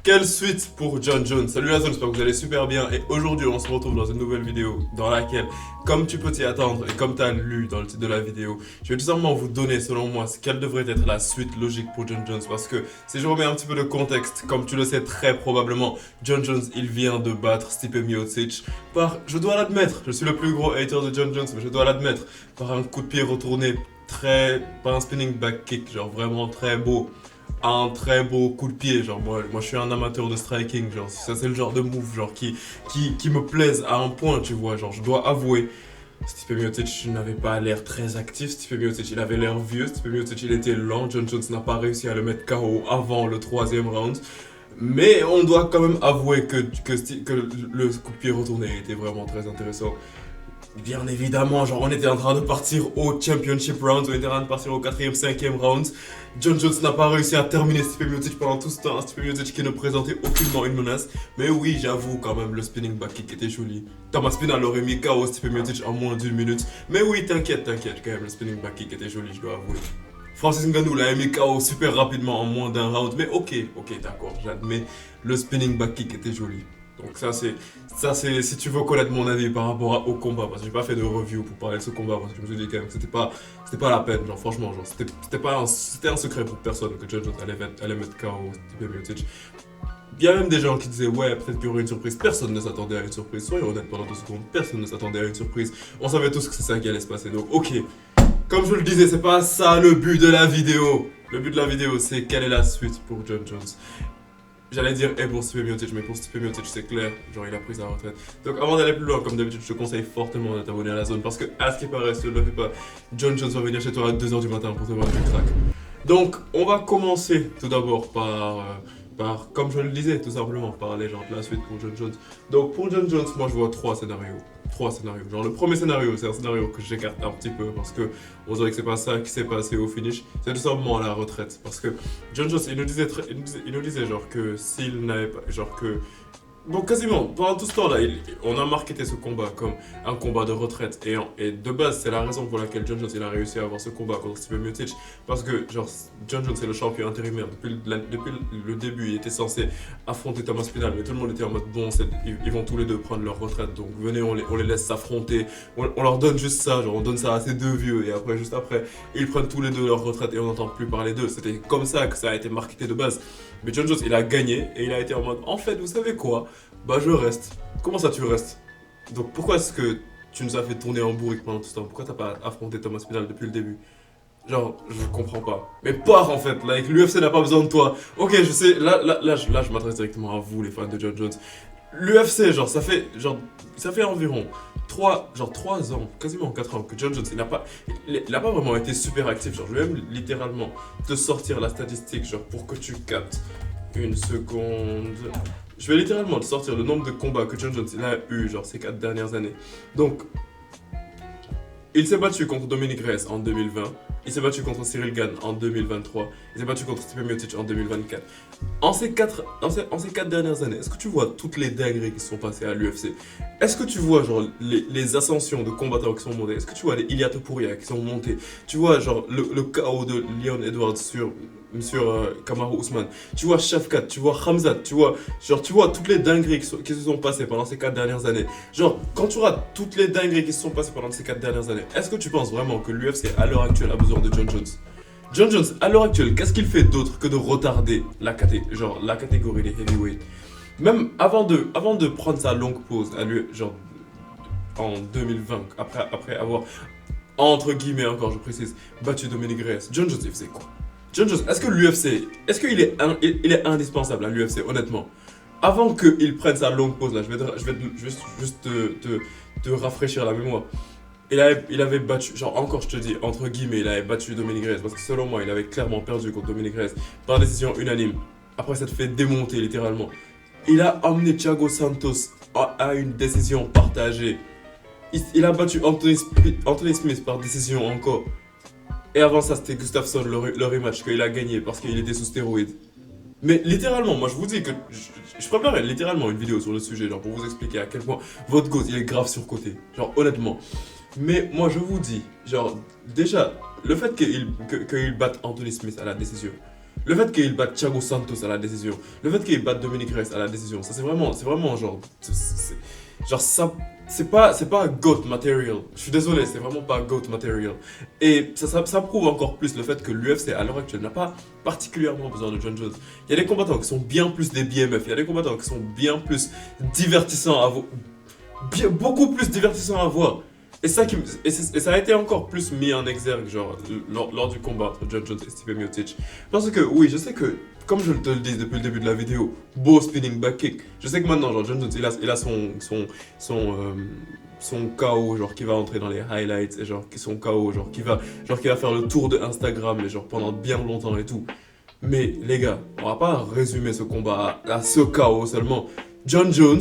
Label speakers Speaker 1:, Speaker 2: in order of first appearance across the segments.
Speaker 1: Quelle suite pour John Jones. Salut la zone, j'espère que vous allez super bien et aujourd'hui on se retrouve dans une nouvelle vidéo dans laquelle, comme tu peux t'y attendre et comme tu as lu dans le titre de la vidéo, je vais tout simplement vous donner selon moi quelle devrait être la suite logique pour John Jones parce que si je remets un petit peu de contexte, comme tu le sais très probablement, John Jones il vient de battre Stipe Miocic par, je dois l'admettre, je suis le plus gros hater de John Jones mais je dois l'admettre, par un coup de pied retourné par un spinning back kick, genre vraiment très beau, un très beau coup de pied. Genre, moi je suis un amateur de striking. Genre, ça, c'est le genre de move genre, qui me plaise à un point, tu vois. Genre, je dois avouer, Stipe Miocic n'avait pas l'air très actif. Stipe Miocic, il avait l'air vieux. Stipe Miocic, il était lent. John Jones n'a pas réussi à le mettre KO avant le troisième round. Mais on doit quand même avouer que le coup de pied retourné était vraiment très intéressant. Bien évidemment, genre on était en train de partir au championship round, on était en train de partir au quatrième, cinquième round. John Jones n'a pas réussi à terminer Stipe Miocic pendant tout ce temps, Stipe Miocic qui ne présentait aucunement une menace. Mais oui, j'avoue quand même, le spinning back kick était joli. Thomas Spinal aurait mis KO Stipe Miocic en moins d'une minute. Mais oui, t'inquiète, quand même, le spinning back kick était joli, je dois avouer. Francis Ngannou l'a mis KO super rapidement en moins d'un round, mais ok, d'accord, j'admets, le spinning back kick était joli. Donc ça c'est si tu veux connaître mon avis par rapport au combat, parce que j'ai pas fait de review pour parler de ce combat, parce que je me suis dit quand même que c'était pas la peine, genre franchement, genre c'était un secret pour personne que John Jones allait mettre KO Stipe Miocic. Il y a même des gens qui disaient ouais, peut-être qu'il y aurait une surprise, personne ne s'attendait à une surprise, soyons honnêtes pendant 2 secondes, personne ne s'attendait à une surprise, on savait tous que c'est ça qui allait se passer, donc ok. Comme je le disais, c'est pas ça le but de la vidéo. Le but de la vidéo, c'est quelle est la suite pour John Jones. J'allais dire et pour Stipe Miocic, mais pour Stipe Miocic, c'est clair, genre il a pris sa retraite. Donc avant d'aller plus loin, comme d'habitude, je te conseille fortement de t'abonner à la zone parce que, à ce qui paraît, si tu ne le fais pas, John Jones va venir chez toi à 2h du matin pour te voir du crack. Donc, on va commencer tout d'abord comme je le disais, tout simplement, par les gens de la suite pour John Jones. Donc, pour John Jones, moi je vois trois scénarios. Trois scénarios. Genre, le premier scénario, c'est un scénario que j'écarte un petit peu parce que on dirait que c'est pas ça qui s'est passé au finish. C'est tout simplement la retraite. Parce que John Jones, il nous disait genre que s'il n'avait pas. Genre que bon, quasiment, pendant tout ce temps-là, on a marketé ce combat comme un combat de retraite. Et de base, c'est la raison pour laquelle John Jones il a réussi à avoir ce combat contre Stipe Miocic. Parce que, genre, John Jones est le champion intérimaire. Depuis le début, il était censé affronter Thomas Spinal. Mais tout le monde était en mode, bon, ils vont tous les deux prendre leur retraite. Donc venez, on les laisse s'affronter. On leur donne juste ça, genre, on donne ça à ces deux vieux. Et après, juste après, ils prennent tous les deux leur retraite et on n'entend plus parler d'eux. C'était comme ça que ça a été marketé de base. Mais John Jones, il a gagné et il a été en mode, en fait, vous savez quoi? Bah je reste. Comment ça tu restes? Donc pourquoi est-ce que tu nous as fait tourner en bourrique pendant tout ce temps? Pourquoi t'as pas affronté Thomas Spinal depuis le début? Genre, je comprends pas. Mais pars en fait, like, l'UFC n'a pas besoin de toi. Ok, je sais, là, je m'adresse directement à vous, les fans de John Jones. L'UFC, ça fait environ 3 ans, quasiment 4 ans que John Jones, il a pas vraiment été super actif. Genre, je vais même littéralement te sortir la statistique, genre, pour que tu captes. Une seconde. Je vais littéralement te sortir le nombre de combats que John Jones il a eu, genre, ces 4 dernières années. Donc, il s'est battu contre Dominic Reyes en 2020. Il s'est battu contre Cyril Gane en 2023. Il s'est battu contre Stipe Miocic en 2024. En ces 4 dernières années, est-ce que tu vois toutes les dingueries qui se sont passées à l'UFC? Est-ce que tu vois genre les ascensions de combattants qui sont montés? Est-ce que tu vois les Ilia Topuria qui sont montés? Tu vois genre le KO de Leon Edwards sur Kamaru Usman? Tu vois Shafkat, tu vois Hamzat, tu vois toutes les dingueries qui se sont passées pendant ces 4 dernières années. Genre, quand tu auras toutes les dingueries qui se sont passées pendant ces 4 dernières années, est-ce que tu penses vraiment que l'UFC à l'heure actuelle a besoin de John Jones? John Jones, à l'heure actuelle, qu'est-ce qu'il fait d'autre que de retarder la catégorie des heavyweights? Même avant de prendre sa longue pause, genre en 2020, après avoir, entre guillemets encore, je précise, battu Dominic Reyes, John Jones, il faisait quoi? John Jones, est-ce que l'UFC, est-ce qu'il est, il est indispensable à l'UFC, honnêtement? Avant qu'il prenne sa longue pause, là, je vais juste te rafraîchir la mémoire. Il avait battu, genre encore je te dis, entre guillemets, il avait battu Dominic Reyes. Parce que selon moi, il avait clairement perdu contre Dominic Reyes par décision unanime. Après s'être fait démonter littéralement. Il a emmené Thiago Santos à une décision partagée. Il a battu Anthony Smith par décision encore. Et avant ça, c'était Gustafsson, le rematch qu'il a gagné parce qu'il était sous stéroïdes. Mais littéralement, moi je vous dis que je préparais littéralement une vidéo sur le sujet, genre pour vous expliquer à quel point votre gosse il est grave surcoté. Genre honnêtement. Mais moi je vous dis, genre déjà, le fait qu'il batte Anthony Smith à la décision, Le fait qu'il batte Thiago Santos à la décision, le fait qu'il batte Dominic Reyes à la décision, ça c'est vraiment genre, genre ça, c'est pas GOAT material. Je suis désolé, c'est vraiment pas GOAT material. Et ça prouve encore plus le fait que l'UFC à l'heure actuelle n'a pas particulièrement besoin de John Jones. Il y a des combattants qui sont bien plus des BMF, il y a des combattants qui sont bien plus divertissants à voir, beaucoup plus divertissants à voir. Et ça a été encore plus mis en exergue genre, lors du combat entre John Jones et Stipe Miocic. Parce que oui, je sais que, comme je te le dis depuis le début de la vidéo, beau spinning back kick. Je sais que maintenant, genre, John Jones, il a son KO, genre, qui va entrer dans les highlights, et genre, son KO, genre, qui va faire le tour de Instagram, et genre, pendant bien longtemps et tout. Mais les gars, on va pas résumer ce combat à ce KO seulement. John Jones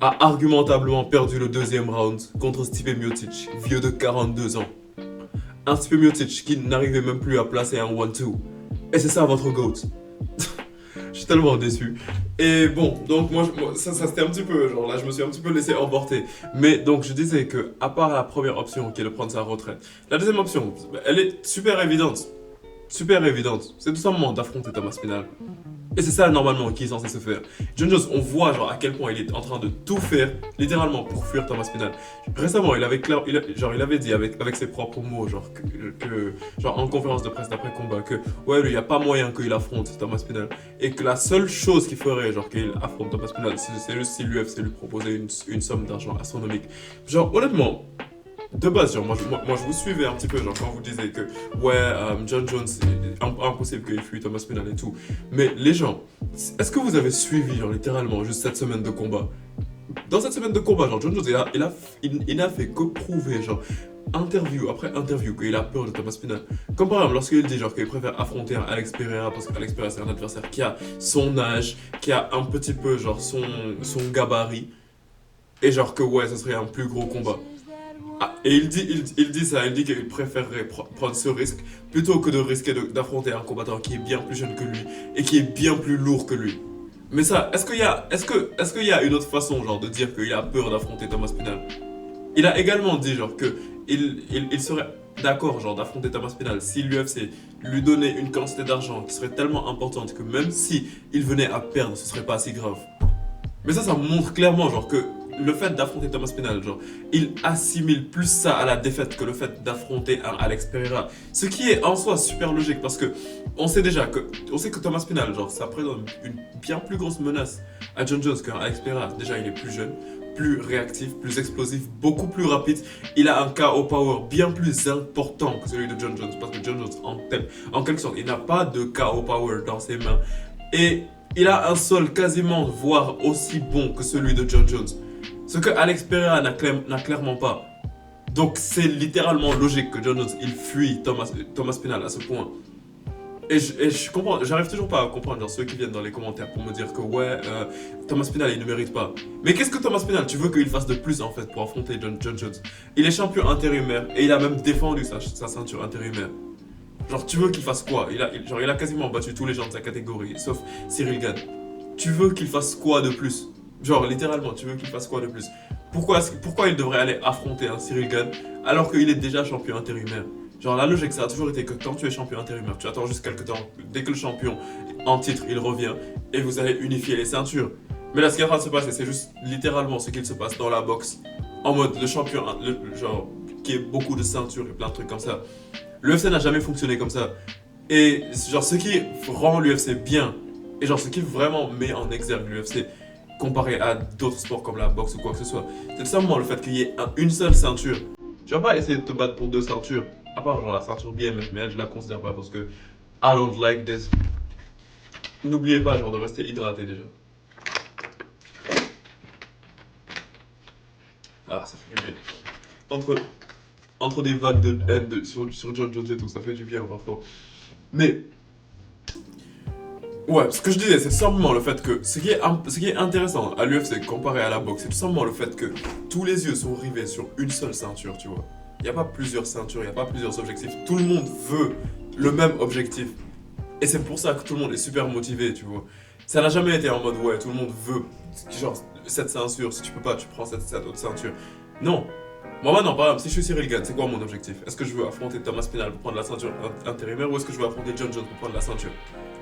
Speaker 1: a argumentablement perdu le deuxième round contre Stipe Miocic, vieux de 42 ans. Un Stipe Miocic qui n'arrivait même plus à placer un 1-2. Et c'est ça votre GOAT. Je suis tellement déçu. Et bon, donc moi ça c'était un petit peu, genre là je me suis un petit peu laissé emporter. Mais donc je disais que, à part la première option qui est de prendre sa retraite, la deuxième option, elle est super évidente. Super évidente. C'est tout simplement d'affronter Thomas Spinal. Et c'est ça normalement qui est censé se faire. John Jones, on voit genre à quel point il est en train de tout faire, littéralement pour fuir Thomas Spinal. Récemment, il avait dit avec ses propres mots, genre, genre en conférence de presse d'après combat, que ouais, lui, il n'y a pas moyen qu'il affronte Thomas Spinal. Et que la seule chose qu'il ferait, genre qu'il affronte Thomas Spinal, c'est juste si l'UFC lui proposait une somme d'argent astronomique. Genre, honnêtement, de base, genre, moi, je vous suivais un petit peu, genre, quand vous disiez que, ouais, John Jones, c'est impossible qu'il fuit Thomas Spinal et tout. Mais les gens, est-ce que vous avez suivi, genre, littéralement, juste cette semaine de combat? Dans cette semaine de combat, genre, John Jones, il n'a fait que prouver, genre, interview après interview, qu'il a peur de Thomas Spinal. Comme par exemple, lorsqu'il dit, genre, qu'il préfère affronter un Alex Pereira, parce qu'Alex Pereira, c'est un adversaire qui a son âge, qui a un petit peu, genre, son gabarit. Et genre, que, ouais, ce serait un plus gros combat. Ah, et il dit qu'il préférerait prendre ce risque plutôt que de risquer d'affronter un combattant qui est bien plus jeune que lui et qui est bien plus lourd que lui. Mais ça, est-ce qu'il y a une autre façon genre de dire qu'il a peur d'affronter Thomas Spinal? Il a également dit genre que il serait d'accord genre d'affronter Thomas Spinal si l'UFC lui donnait une quantité d'argent qui serait tellement importante que même si il venait à perdre, ce serait pas si grave. Mais ça montre clairement genre que le fait d'affronter Thomas Spinal, genre, il assimile plus ça à la défaite que le fait d'affronter un Alex Pereira. Ce qui est en soi super logique parce que on sait que Thomas Spinal, genre, ça présente une bien plus grosse menace à John Jones qu'un Alex Pereira. Déjà, il est plus jeune, plus réactif, plus explosif, beaucoup plus rapide. Il a un KO power bien plus important que celui de John Jones parce que John Jones, en quelque sorte, il n'a pas de KO power dans ses mains. Et il a un sol quasiment, voire aussi bon que celui de John Jones. Ce que Alex Pereira n'a clairement pas. Donc c'est littéralement logique que John Jones il fuit Thomas Spinal à ce point. Et je comprends, j'arrive toujours pas à comprendre genre, ceux qui viennent dans les commentaires pour me dire que ouais, Thomas Spinal il ne mérite pas. Mais qu'est-ce que Thomas Spinal tu veux qu'il fasse de plus en fait pour affronter John Jones? Il est champion intérimaire et il a même défendu sa ceinture intérimaire. Genre tu veux qu'il fasse quoi? Il a quasiment battu tous les gens de sa catégorie, sauf Cyril Gane. Tu veux qu'il fasse quoi de plus? Genre, littéralement, tu veux qu'il fasse quoi de plus? Pourquoi il devrait aller affronter un Cyril Gane alors qu'il est déjà champion intérimaire? Genre, la logique, ça a toujours été que quand tu es champion intérimaire, tu attends juste quelques temps. Dès que le champion en titre, il revient et vous allez unifier les ceintures. Mais là, ce qui est en train de se passer, c'est juste littéralement ce qu'il se passe dans la boxe. En mode, le champion, genre, qui est beaucoup de ceintures et plein de trucs comme ça. L'UFC n'a jamais fonctionné comme ça. Et genre, ce qui rend l'UFC bien, et genre, ce qui vraiment met en exergue l'UFC, comparé à d'autres sports comme la boxe ou quoi que ce soit, c'est tout simplement le fait qu'il y ait une seule ceinture. Tu vas pas essayer de te battre pour deux ceintures, à part genre la ceinture BMF, mais elle, je la considère pas parce que I don't like this. N'oubliez pas genre de rester hydraté déjà. Ah, ça fait du bien. Entre des vagues de haine sur John Jones et tout, ça fait du bien parfois. Mais ouais, ce que je disais, c'est tout simplement le fait que ce qui est intéressant à l'UFC comparé à la boxe, c'est tout simplement le fait que tous les yeux sont rivés sur une seule ceinture, tu vois. Il n'y a pas plusieurs ceintures, il n'y a pas plusieurs objectifs. Tout le monde veut le même objectif. Et c'est pour ça que tout le monde est super motivé, tu vois. Ça n'a jamais été en mode, ouais, tout le monde veut, genre, cette ceinture, si tu peux pas, tu prends cette autre ceinture. Non, Moi maintenant, par exemple, si je suis Cyril Gane, c'est quoi mon objectif? Est-ce que je veux affronter Thomas Spinal pour prendre la ceinture intérimaire ou est-ce que je veux affronter John Jones pour prendre la ceinture?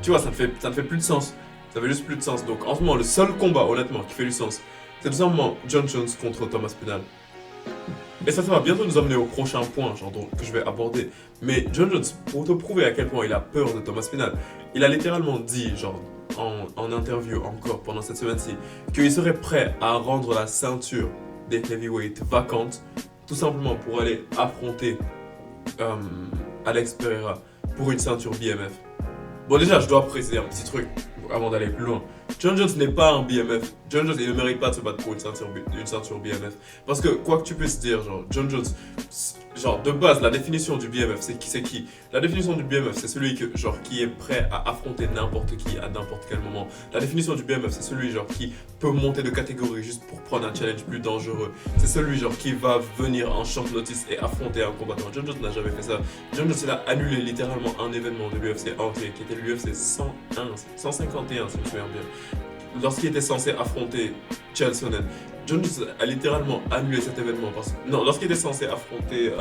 Speaker 1: Tu vois, ça ne fait plus de sens. Ça fait juste plus de sens. Donc en ce moment, le seul combat, honnêtement, qui fait du sens, c'est tout simplement John Jones contre Thomas Spinal. Et ça va bientôt nous amener au prochain point, genre, que je vais aborder. Mais John Jones, pour te prouver à quel point il a peur de Thomas Spinal, il a littéralement dit, genre, en interview encore pendant cette semaine-ci, qu'il serait prêt à rendre la ceinture des heavyweights vacante, tout simplement pour aller affronter Alex Pereira pour une ceinture BMF. Bon, déjà, je dois préciser un petit truc avant d'aller plus loin. John Jones n'est pas un BMF. John Jones, il ne mérite pas de se battre pour une ceinture BMF. Parce que, quoi que tu puisses dire, genre, John Jones, genre, de base, la définition du BMF, c'est qui? La définition du BMF, c'est celui qui est prêt à affronter n'importe qui à n'importe quel moment. La définition du BMF, c'est celui, genre, qui peut monter de catégorie juste pour prendre un challenge plus dangereux. C'est celui, genre, qui va venir en short notice et affronter un combattant. John Jones n'a jamais fait ça. John Jones, il a annulé littéralement un événement de l'UFC entier, qui était l'UFC 151, si je me souviens bien. Lorsqu'il était censé affronter Chael Sonnen, John Jones a littéralement annulé cet événement non, lorsqu'il était censé affronter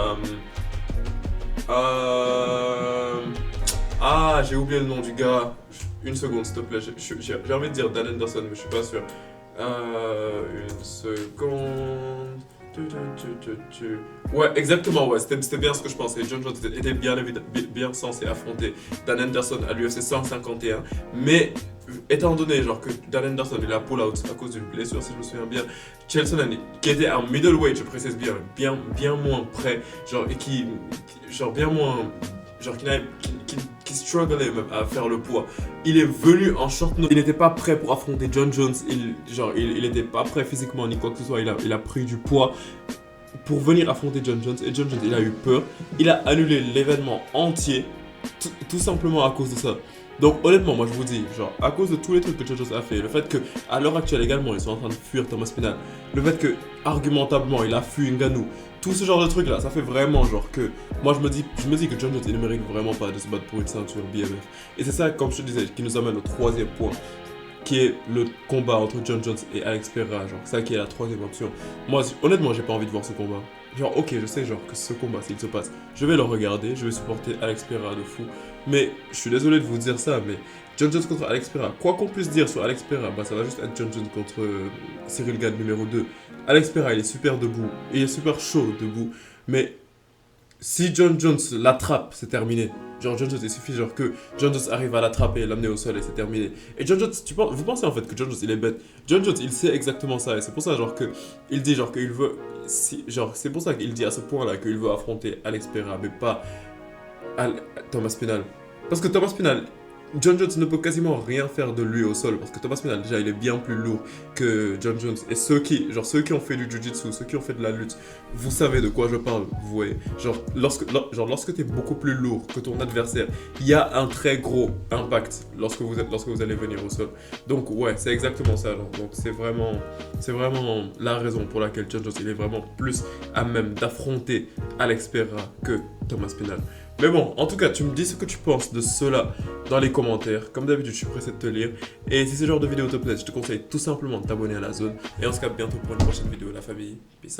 Speaker 1: j'ai oublié le nom du gars. Une seconde s'il te plaît, j'ai envie de dire Dan Anderson mais je suis pas sûr. Une seconde. Ouais, exactement, ouais, c'était bien ce que je pensais. John Jones était bien censé affronter Dan Anderson à l'UFC 151, mais étant donné genre que Dan Anderson il a pull out à cause d'une blessure, si je me souviens bien, Chael Sonnen, qui était un middleweight, je précise bien moins près, genre, et qui bien moins, genre, qui strugglait même à faire le poids. Il est venu en short notice. Il n'était pas prêt pour affronter John Jones. Il n'était pas prêt physiquement ni quoi que ce soit. Il a pris du poids pour venir affronter John Jones. Et John Jones, il a eu peur. Il a annulé l'événement entier, tout simplement à cause de ça. Donc honnêtement, moi je vous dis, genre, à cause de tous les trucs que John Jones a fait, le fait qu'à l'heure actuelle également, ils sont en train de fuir Thomas Spinal, le fait que, argumentablement, il a fui Ngannou, tout ce genre de trucs là, ça fait vraiment genre que, moi je me dis que John Jones, il ne mérite vraiment pas de se battre pour une ceinture BMF. Et c'est ça, comme je te disais, qui nous amène au troisième point, qui est le combat entre John Jones et Alex Pereira, genre, ça qui est la troisième option. Moi, honnêtement, j'ai pas envie de voir ce combat. Genre, ok, je sais, genre, que ce combat, s'il se passe, je vais le regarder, je vais supporter Alex Pereira de fou. Mais, je suis désolé de vous dire ça, mais John Jones contre Alex Pereira, quoi qu'on puisse dire sur Alex Pereira, bah ça va juste être John Jones contre Cyril Gane numéro 2. Alex Pereira, il est super debout, et il est super chaud debout, mais si John Jones l'attrape, c'est terminé. Genre, John Jones, il suffit genre que John Jones arrive à l'attraper, l'amener au sol et c'est terminé. Et John Jones, vous pensez en fait que John Jones, il est bête. John Jones, il sait exactement ça et c'est pour ça genre que il dit genre qu'il veut, c'est pour ça qu'il dit à ce point-là qu'il veut affronter Alex Pereira, mais pas Thomas Spinal. Parce que Thomas Spinal, John Jones ne peut quasiment rien faire de lui au sol parce que Thomas Spinal déjà il est bien plus lourd que John Jones et ceux qui ont fait du jiu-jitsu, ceux qui ont fait de la lutte, vous savez de quoi je parle, vous voyez. Genre lorsque tu es beaucoup plus lourd que ton adversaire, il y a un très gros impact lorsque vous allez venir au sol. Donc ouais, c'est exactement ça. Donc c'est vraiment la raison pour laquelle John Jones il est vraiment plus à même d'affronter Alex Pereira que Thomas Spinal. Mais bon, en tout cas, tu me dis ce que tu penses de cela dans les commentaires. Comme d'habitude, je suis pressé de te lire. Et si ce genre de vidéo te plaît, je te conseille tout simplement de t'abonner à la zone. Et on se capte bientôt pour une prochaine vidéo, la famille. Peace out.